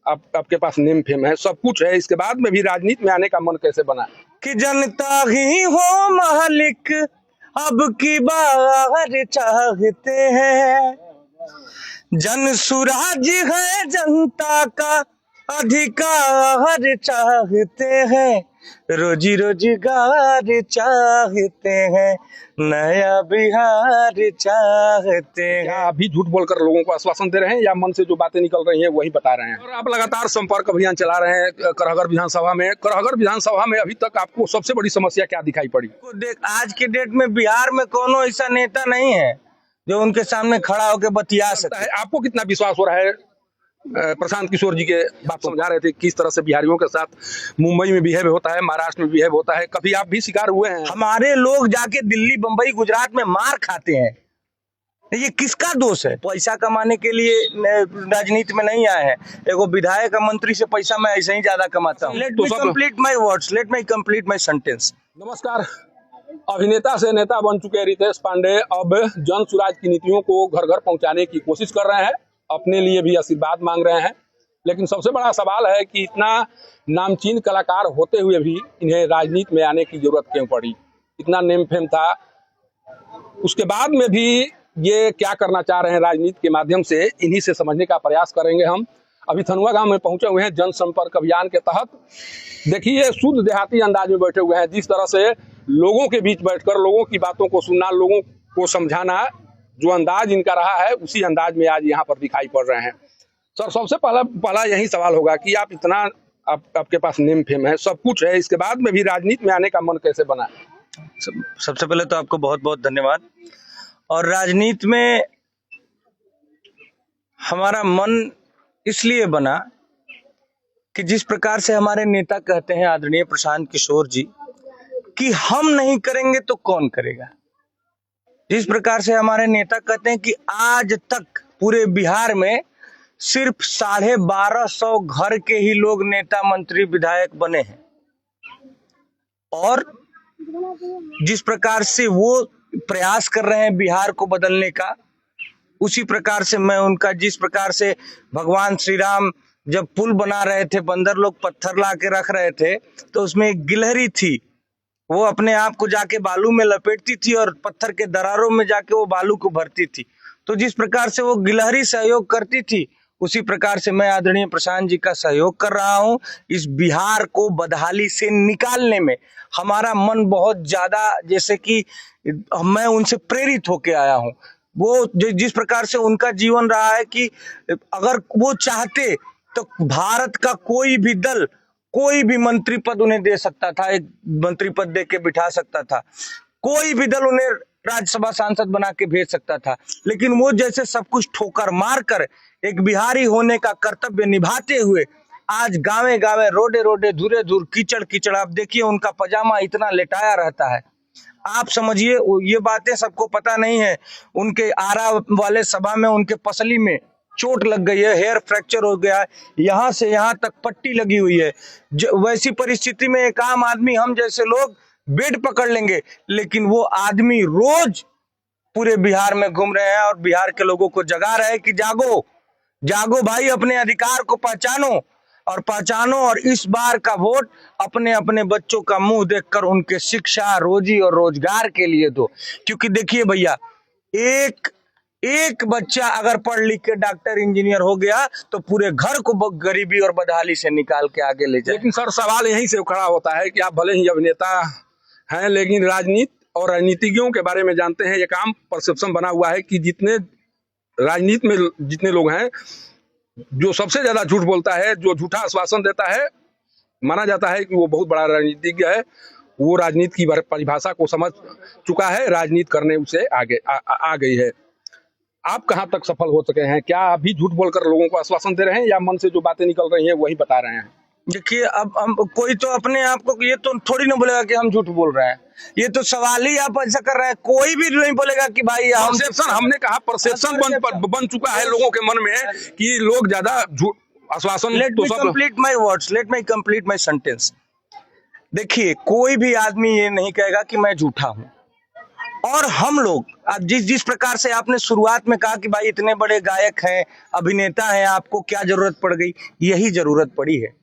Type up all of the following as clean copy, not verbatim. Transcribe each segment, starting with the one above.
आपके पास name fame है, सब कुछ है, इसके बाद में भी राजनीति में आने का मन कैसे बना? कि जनता ही हो मालिक अब की बार चाहते हैं, जन सुराज है जनता का अधिकार चाहते हैं, रोजी रोजगार चाहते हैं, नया बिहार चाहते हैं। क्या अभी झूठ बोलकर लोगों को आश्वासन दे रहे हैं या मन से जो बातें निकल रही हैं वही बता रहे हैं? और आप लगातार संपर्क अभियान चला रहे हैं करहगर विधानसभा में। करहगर विधानसभा में अभी तक आपको सबसे बड़ी समस्या क्या दिखाई पड़ी? देख, आज के डेट में बिहार में कोनो ऐसा नेता नहीं है जो उनके सामने खड़ा होकर बतिया सकता है। आपको कितना विश्वास हो रहा है? प्रशांत किशोर जी के बात समझा रहे थे किस तरह से बिहारियों के साथ मुंबई में बिहेव होता है, महाराष्ट्र में बिहेव होता है, कभी आप भी शिकार हुए हैं? हमारे लोग जाके दिल्ली, बंबई, गुजरात में मार खाते हैं, ये किसका दोष है? पैसा कमाने के लिए राजनीति में नहीं आए हैं। एगो विधायक मंत्री से पैसा मैं ऐसे ही ज्यादा कमाता हूँ। Let me complete my words, let me complete my sentence. नमस्कार। अभिनेता से नेता बन चुके रितेश पांडे अब जन सुराज की नीतियों को घर घर पहुंचाने की कोशिश कर रहे हैं, अपने लिए भी आशीर्वाद मांग रहे हैं। लेकिन सबसे बड़ा सवाल है कि इतना नामचीन कलाकार होते हुए भी इन्हें राजनीति में आने की जरूरत क्यों पड़ी? इतना नेम फेम था, उसके बाद में भी ये क्या करना चाह रहे हैं राजनीति के माध्यम से, इन्हीं से समझने का प्रयास करेंगे हम। अभी थनुआ गांव में पहुंचे हुए हैं जनसंपर्क अभियान के तहत। देखिए, शुद्ध देहाती अंदाज में बैठे हुए हैं। जिस तरह से लोगों के बीच बैठकर लोगों की बातों को सुनना, लोगों को समझाना, जो अंदाज इनका रहा है उसी अंदाज में आज यहाँ पर दिखाई पड़ रहे हैं। सर, सबसे पहला यही सवाल होगा कि आप इतना आपके पास नेम फेम है, सब कुछ है, इसके बाद में भी राजनीति में आने का मन कैसे बना? सबसे पहले तो आपको बहुत बहुत धन्यवाद। और राजनीति में हमारा मन इसलिए बना कि जिस प्रकार से हमारे नेता कहते हैं, आदरणीय प्रशांत किशोर जी, कि हम नहीं करेंगे तो कौन करेगा। जिस प्रकार से हमारे नेता कहते हैं कि आज तक पूरे बिहार में सिर्फ 1250 घर के ही लोग नेता, मंत्री, विधायक बने हैं, और जिस प्रकार से वो प्रयास कर रहे हैं बिहार को बदलने का, उसी प्रकार से मैं उनका, जिस प्रकार से भगवान श्री राम जब पुल बना रहे थे, बंदर लोग पत्थर ला के रख रहे थे, तो उसमें एक गिलहरी थी, वो अपने आप को जाके बालू में लपेटती थी और पत्थर के दरारों में जाके वो बालू को भरती थी। तो जिस प्रकार से वो गिलहरी सहयोग करती थी, उसी प्रकार से मैं आदरणीय प्रशांत जी का सहयोग कर रहा हूं। इस बिहार को बदहाली से निकालने में हमारा मन बहुत ज्यादा, जैसे कि मैं उनसे प्रेरित होके आया हूं। वो जिस प्रकार से उनका जीवन रहा है कि अगर वो चाहते तो भारत का कोई भी दल कोई भी मंत्री पद उन्हें दे सकता था, एक मंत्री पद दे के बिठा सकता था, कोई भी दल उन्हें राज्यसभा सांसद बना के भेज सकता था, लेकिन वो जैसे सब कुछ ठोकर मार कर एक बिहारी होने का कर्तव्य निभाते हुए आज गावे गावे, रोडे रोडे, धुरे धुर, कीचड़ कीचड़, आप देखिए उनका पजामा इतना लेटाया रहता है। आप समझिए, ये बातें सबको पता नहीं है। उनके आरा वाले सभा में उनके पसली में चोट लग गई है, हेयर फ्रैक्चर हो गया है, यहाँ से यहाँ तक पट्टी लगी हुई है। वैसी परिस्थिति में एक आम आदमी, हम जैसे लोग बेड पकड़ लेंगे, लेकिन वो आदमी रोज पूरे बिहार में घूम रहे हैं और बिहार के लोगों को जगा रहे हैं कि जागो जागो भाई, अपने अधिकार को पहचानो और इस बार का वोट अपने अपने बच्चों का मुंह देखकर उनके शिक्षा, रोजी और रोजगार के लिए दो। क्योंकि देखिए भैया, एक बच्चा अगर पढ़ लिख के डॉक्टर, इंजीनियर हो गया तो पूरे घर को गरीबी और बदहाली से निकाल के आगे ले जाए। लेकिन सर, सवाल यहीं से खड़ा होता है कि आप भले ही अभिनेता हैं, लेकिन राजनीति और राजनीतिज्ञों के बारे में जानते हैं। एक आम परसेप्शन बना हुआ है कि जितने राजनीति में जितने लोग हैं, जो सबसे ज्यादा झूठ बोलता है, जो झूठा आश्वासन देता है, माना जाता है कि वो बहुत बड़ा राजनीतिज्ञ है। वो राजनीति की परिभाषा को समझ चुका है, राजनीति करने उसे आगे आ गई है। आप कहाँ तक सफल हो सके हैं? क्या अभी झूठ बोलकर लोगों को आश्वासन दे रहे हैं या मन से जो बातें निकल रही हैं वही बता रहे हैं? देखिए, अब हम कोई तो अपने आप को ये तो थोड़ी ना बोलेगा कि हम झूठ बोल रहे हैं। ये तो सवाल ही आप ऐसा कर रहे हैं, कोई भी नहीं बोलेगा कि भाई परसेप्शन, हमने कहा परसेप्शन बन चुका है लोगों के मन में कि लोग ज्यादा झूठ आश्वासन। Let me complete my words, let me complete my sentence. देखिए, कोई भी आदमी ये नहीं कहेगा कि मैं झूठा हूं। और हम लोग अब जिस प्रकार से आपने शुरुआत में कहा कि भाई इतने बड़े गायक हैं, अभिनेता हैं, आपको क्या जरूरत पड़ गई, यही जरूरत पड़ी है।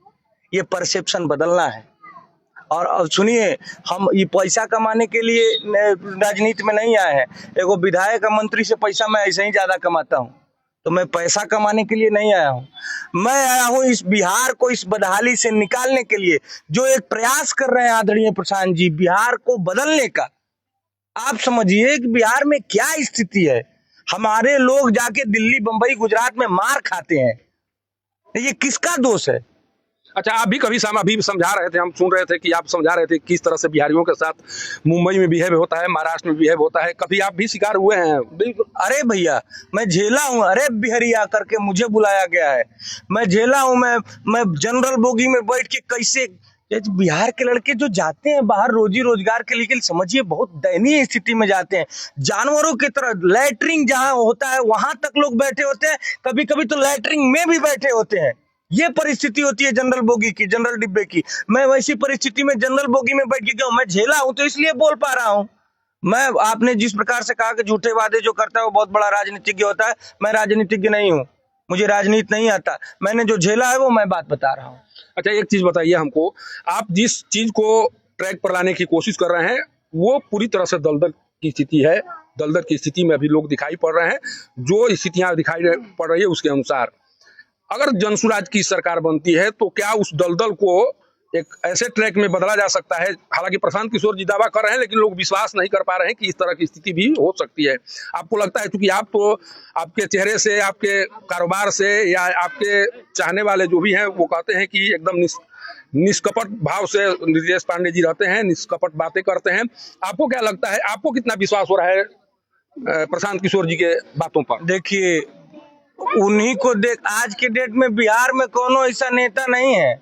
ये परसेप्शन बदलना है। और अब सुनिए, हम ये पैसा कमाने के लिए राजनीति में नहीं आए हैं। एगो विधायक और मंत्री से पैसा मैं ऐसे ही ज्यादा कमाता हूँ, तो मैं पैसा कमाने के लिए नहीं आया हूँ। मैं आया हूँ इस बिहार को इस बदहाली से निकालने के लिए, जो एक प्रयास कर रहे हैं आदरणीय प्रशांत जी, बिहार को बदलने का। आप समझिए कि बिहार में क्या स्थिति है। हमारे लोग जाके दिल्ली, बंबई, गुजरात में मार खाते हैं, ये किसका दोष है? अच्छा, आप भी कभी अभी समझा रहे थे, हम सुन रहे थे कि आप समझा रहे थे किस तरह से बिहारियों के साथ मुंबई में बिहेव होता है, महाराष्ट्र में बिहेव होता है। कभी आप भी शिकार हुए हैं? बिल्कुल। अरे भैया, मैं झेला हूँ। अरे बिहरिया करके मुझे बुलाया गया है, मैं झेला हूँ। मैं जनरल बोगी में बैठ के कैसे, बिहार के लड़के जो जाते हैं बाहर रोजी रोजगार के लिए, समझिए बहुत दयनीय स्थिति में जाते हैं। जानवरों की तरह लैटरिन जहां होता है वहां तक लोग बैठे होते हैं, कभी कभी तो लैटरिन में भी बैठे होते हैं। ये परिस्थिति होती है जनरल बोगी की, जनरल डिब्बे की। मैं वैसी परिस्थिति में जनरल बोगी में बैठ के गया हूं, मैं झेला हूं, तो इसलिए बोल पा रहा हूं। मैं, आपने जिस प्रकार से कहा कि झूठे वादे जो करता है वो बहुत बड़ा राजनीतिज्ञ होता है, मैं राजनीतिज्ञ नहीं हूं, मुझे राजनीति नहीं आता। मैंने जो झेला है वो मैं बात बता रहा हूँ। अच्छा, एक चीज बताइए हमको, आप जिस चीज को ट्रैक पर लाने की कोशिश कर रहे हैं वो पूरी तरह से दलदल की स्थिति है। दलदल की स्थिति में अभी लोग दिखाई पड़ रहे हैं। जो स्थितियां दिखाई पड़ रही है उसके अनुसार अगर जनसुराज की सरकार बनती है तो क्या उस दलदल को एक ऐसे ट्रैक में बदला जा सकता है? हालांकि प्रशांत किशोर जी दावा कर रहे हैं, लेकिन लोग विश्वास नहीं कर पा रहे हैं कि इस तरह की स्थिति भी हो सकती है। आपको लगता है, क्योंकि आप तो आपके चेहरे से, आपके कारोबार से, या आपके चाहने वाले जो भी हैं वो कहते हैं कि एकदम निष्कपट भाव से नितेश पांडे जी रहते हैं, निष्कपट बातें करते हैं। आपको क्या लगता है, आपको कितना विश्वास हो रहा है प्रशांत किशोर जी के बातों पर? देखिए, उन्हीं को देख, आज के डेट में बिहार में कोनो ऐसा नेता नहीं है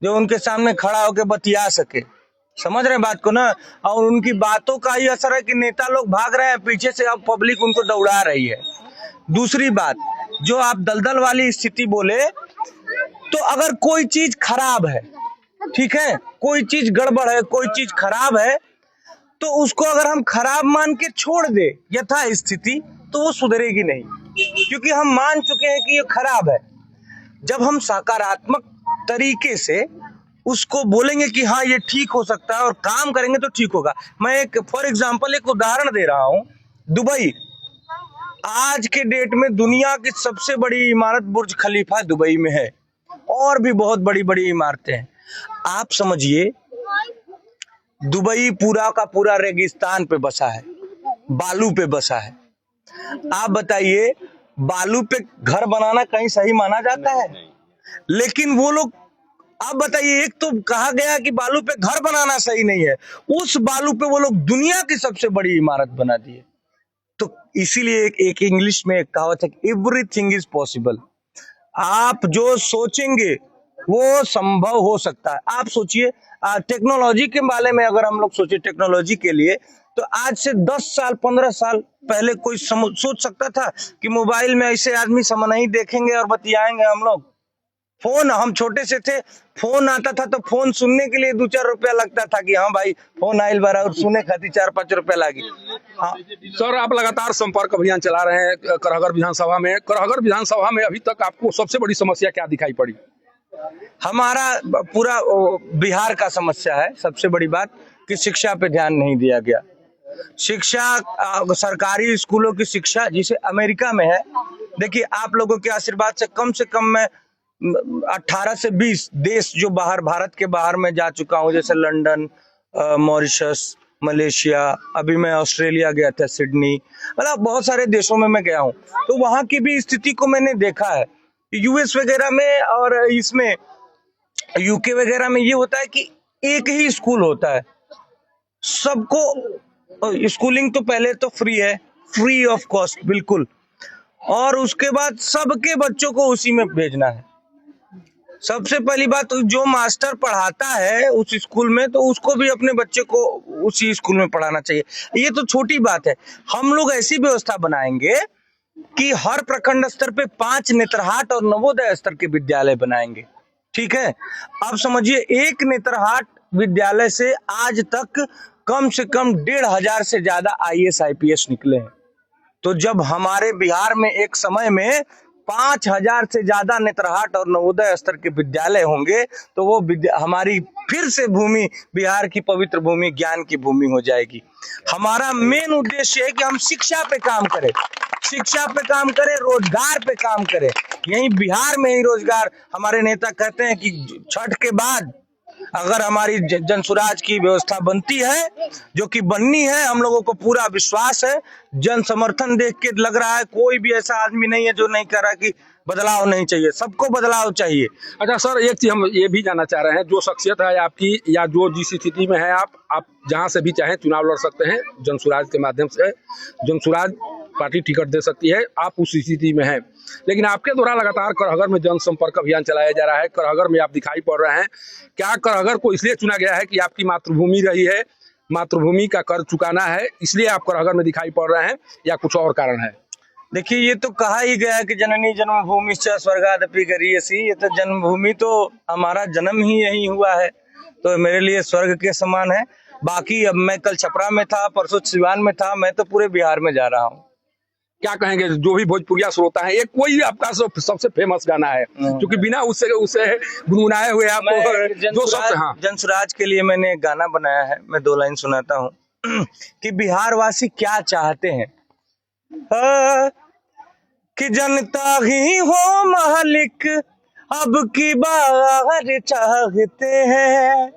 जो उनके सामने खड़ा होकर बतिया सके। समझ रहे बात को ना? और उनकी बातों का ही असर है कि नेता लोग भाग रहे हैं पीछे से, अब पब्लिक उनको दौड़ा रही है। दूसरी बात, जो आप दलदल वाली स्थिति बोले, तो अगर कोई चीज खराब है, ठीक है, कोई चीज गड़बड़ है, कोई चीज खराब है, तो उसको अगर हम खराब मान के छोड़ दे यथा स्थिति, तो वो सुधरेगी नहीं, क्योंकि हम मान चुके हैं कि ये खराब है। जब हम सकारात्मक तरीके से उसको बोलेंगे कि हाँ ये ठीक हो सकता है और काम करेंगे तो ठीक होगा। मैं एक फॉर एग्जांपल एक उदाहरण दे रहा हूं। दुबई, आज के डेट में दुनिया की सबसे बड़ी इमारत बुर्ज खलीफा दुबई में है, और भी बहुत बड़ी बड़ी इमारतें हैं। आप समझिए, दुबई पूरा का पूरा रेगिस्तान पे बसा है, बालू पे बसा है। आप बताइए, बालू पे घर बनाना कहीं सही माना जाता है? लेकिन वो लोग, आप बताइए, एक तो कहा गया कि बालू पे घर बनाना सही नहीं है, उस बालू पे वो लोग दुनिया की सबसे बड़ी इमारत बना दिए। तो इसीलिए एक इंग्लिश में एक कहावत है, एवरीथिंग इज पॉसिबल। आप जो सोचेंगे वो संभव हो सकता है। आप सोचिए, टेक्नोलॉजी के बारे में अगर हम लोग सोचे, टेक्नोलॉजी के लिए, तो आज से 10 साल 15 साल पहले कोई सोच सकता था कि मोबाइल में ऐसे आदमी समय नहीं देखेंगे और बतियाएंगे हम लोग? फोन, हम छोटे से थे, फोन आता था तो फोन सुनने के लिए 2-4 रुपया लगता था कि हाँ भाई फोन आइल बारा, और सुने खातिर 4-5 रुपया लागी। हाँ सर, आप लगातार संपर्क अभियान चला रहे हैं करहगर विधानसभा में। करहगर विधानसभा में अभी तक आपको सबसे बड़ी समस्या क्या दिखाई पड़ी? हमारा पूरा बिहार का समस्या है सबसे बड़ी बात, कि शिक्षा पे ध्यान नहीं दिया गया। शिक्षा, सरकारी स्कूलों की शिक्षा जिसे अमेरिका में है, देखिए आप लोगों के आशीर्वाद से कम मैं 18 से 20 देश जो बाहर, भारत के बाहर में जा चुका हूँ, जैसे लंदन, मॉरिशस, मलेशिया, अभी मैं ऑस्ट्रेलिया गया था, सिडनी, मतलब बहुत सारे देशों में मैं गया हूँ। तो वहां की भी स्थिति को मैंने देखा है। यूएस वगैरह में और इसमें यूके वगैरह में ये होता है कि एक ही स्कूल होता है सबको। स्कूलिंग तो पहले तो फ्री है, फ्री ऑफ कॉस्ट बिल्कुल, और उसके बाद सबके बच्चों को उसी में भेजना है। सबसे पहली बात, जो मास्टर पढ़ाता है उस स्कूल में, तो उसको भी अपने बच्चे को उसी स्कूल में पढ़ाना चाहिए। ये तो छोटी बात है। हम लोग ऐसी व्यवस्था बनाएंगे कि हर प्रखंड स्तर पे 5 नेत्रहाट और नवोदय स्तर के विद्यालय बनाएंगे, ठीक है? अब समझिए, एक नेत्रहाट विद्यालय से आज तक कम से कम 1500 से ज्यादा IAS IPS निकले हैं। तो जब हमारे बिहार में एक समय में 5000 से ज्यादा नेत्रहाट और नवोदय स्तर के विद्यालय होंगे तो वो हमारी फिर से भूमि, बिहार की पवित्र भूमि, ज्ञान की भूमि हो जाएगी। हमारा मेन उद्देश्य है कि हम शिक्षा पे काम करें, शिक्षा पे काम करें, रोजगार पे काम करें। यही बिहार में ही रोजगार, हमारे नेता कहते हैं कि छठ के बाद अगर हमारी जनसुराज की व्यवस्था बनती है, जो कि बननी है, हम लोगों को पूरा विश्वास है। जन समर्थन देख के लग रहा है कोई भी ऐसा आदमी नहीं है जो नहीं कह रहा कि बदलाव नहीं चाहिए, सबको बदलाव चाहिए। अच्छा सर, एक चीज हम ये भी जानना चाह रहे हैं, जो शख्सियत है आपकी या जो जिस स्थिति में है आप जहां से भी चाहें चुनाव लड़ सकते हैं, जनसुराज के माध्यम से जनसुराज पार्टी टिकट दे सकती है, आप उस स्थिति में हैं। लेकिन आपके द्वारा लगातार करहगर में जनसंपर्क अभियान चलाया जा रहा है, करहगर में आप दिखाई पड़ रहे हैं। क्या करहगर को इसलिए चुना गया है कि आपकी मातृभूमि रही है, मातृभूमि का कर्ज चुकाना है, इसलिए आप करहगर में दिखाई पड़ रहे हैं, या कुछ और कारण है? देखिए, ये तो कहा ही गया है कि जननी जन्मभूमि स्वर्गादपि गरीयसी। ये तो जन्मभूमि, तो हमारा जन्म ही यही हुआ है, तो मेरे लिए स्वर्ग के समान है। बाकी अब मैं कल छपरा में था, परसों सिवान में था, मैं तो पूरे बिहार में जा रहा हूँ। क्या कहेंगे जो भी भोजपुरिया श्रोता है, एक कोई आपका सबसे फेमस गाना है क्योंकि बिना उसे गुनगुनाए हुए आप जो सबसे, हाँ, जनसुराज के लिए मैंने एक गाना बनाया है, मैं 2 लाइन सुनाता हूँ कि बिहार वासी क्या चाहते हैं। कि जनता ही हो मालिक अब की बार चाहते हैं,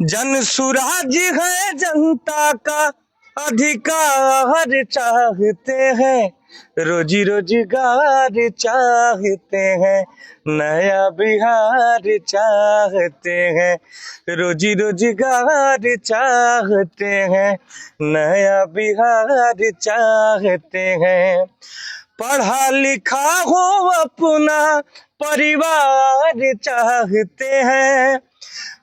जनसुराज है जनता का अधिकार चाहते हैं, रोजी रोजगार चाहते हैं, नया बिहार चाहते हैं, रोजी रोजगार चाहते हैं, नया बिहार चाहते हैं। पढ़ा लिखा हो अपना परिवार चाहते हैं,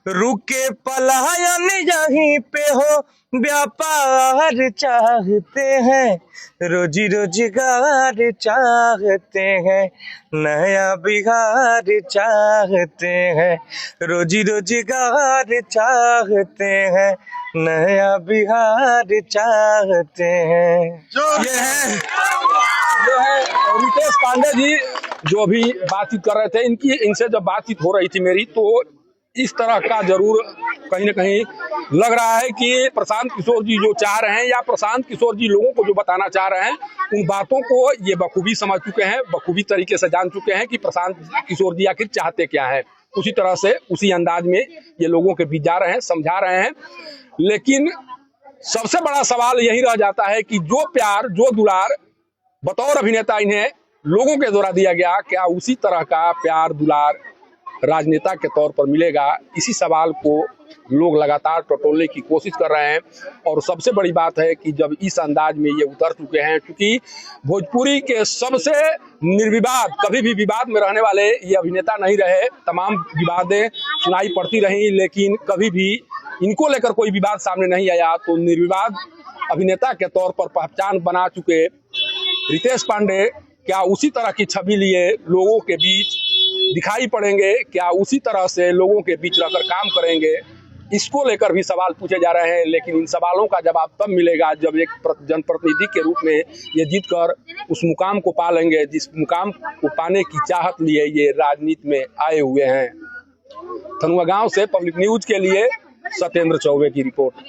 रुके पलायन यहीं पे हो व्यापार चाहते हैं, रोजी रोजगार चाहते हैं, नया बिहार चाहते हैं, रोजी रोजगार चाहते हैं, नया बिहार चाहते हैं। ये है रितेश पांडे जी जो अभी बातचीत कर रहे थे। इनसे जब बातचीत हो रही थी मेरी, तो इस तरह का जरूर कहीं ना कहीं लग रहा है कि प्रशांत किशोर जी जो चाह रहे हैं, या प्रशांत किशोर जी लोगों को जो बताना चाह रहे हैं, उन बातों को ये बखूबी समझ चुके हैं, बखूबी तरीके से जान चुके हैं कि प्रशांत किशोर जी आखिर चाहते क्या है। उसी तरह से, उसी अंदाज में ये लोगों के बीच जा रहे हैं, समझा रहे हैं। लेकिन सबसे बड़ा सवाल यही रह जाता है कि जो प्यार, जो दुलार बतौर अभिनेता इन्हें लोगों के द्वारा दिया गया, क्या उसी तरह का प्यार दुलार राजनेता के तौर पर मिलेगा? इसी सवाल को लोग लगातार टटोलने की कोशिश कर रहे हैं। और सबसे बड़ी बात है कि जब इस अंदाज में ये उतर चुके हैं, क्योंकि भोजपुरी के सबसे निर्विवाद, कभी भी विवाद में रहने वाले ये अभिनेता नहीं रहे। तमाम विवादें सुनाई पड़ती रहीं, लेकिन कभी भी इनको लेकर कोई विवाद सामने नहीं आया। तो निर्विवाद अभिनेता के तौर पर पहचान बना चुके रितेश पांडे क्या उसी तरह की छवि लिए लोगों के बीच दिखाई पड़ेंगे? क्या उसी तरह से लोगों के बीच रहकर काम करेंगे? इसको लेकर भी सवाल पूछे जा रहे हैं। लेकिन इन सवालों का जवाब तब मिलेगा जब एक जनप्रतिनिधि के रूप में ये जीत कर उस मुकाम को पा लेंगे जिस मुकाम को पाने की चाहत लिए ये राजनीति में आए हुए हैं। थनुआ गांव से पब्लिक न्यूज के लिए सत्येंद्र चौबे की रिपोर्ट।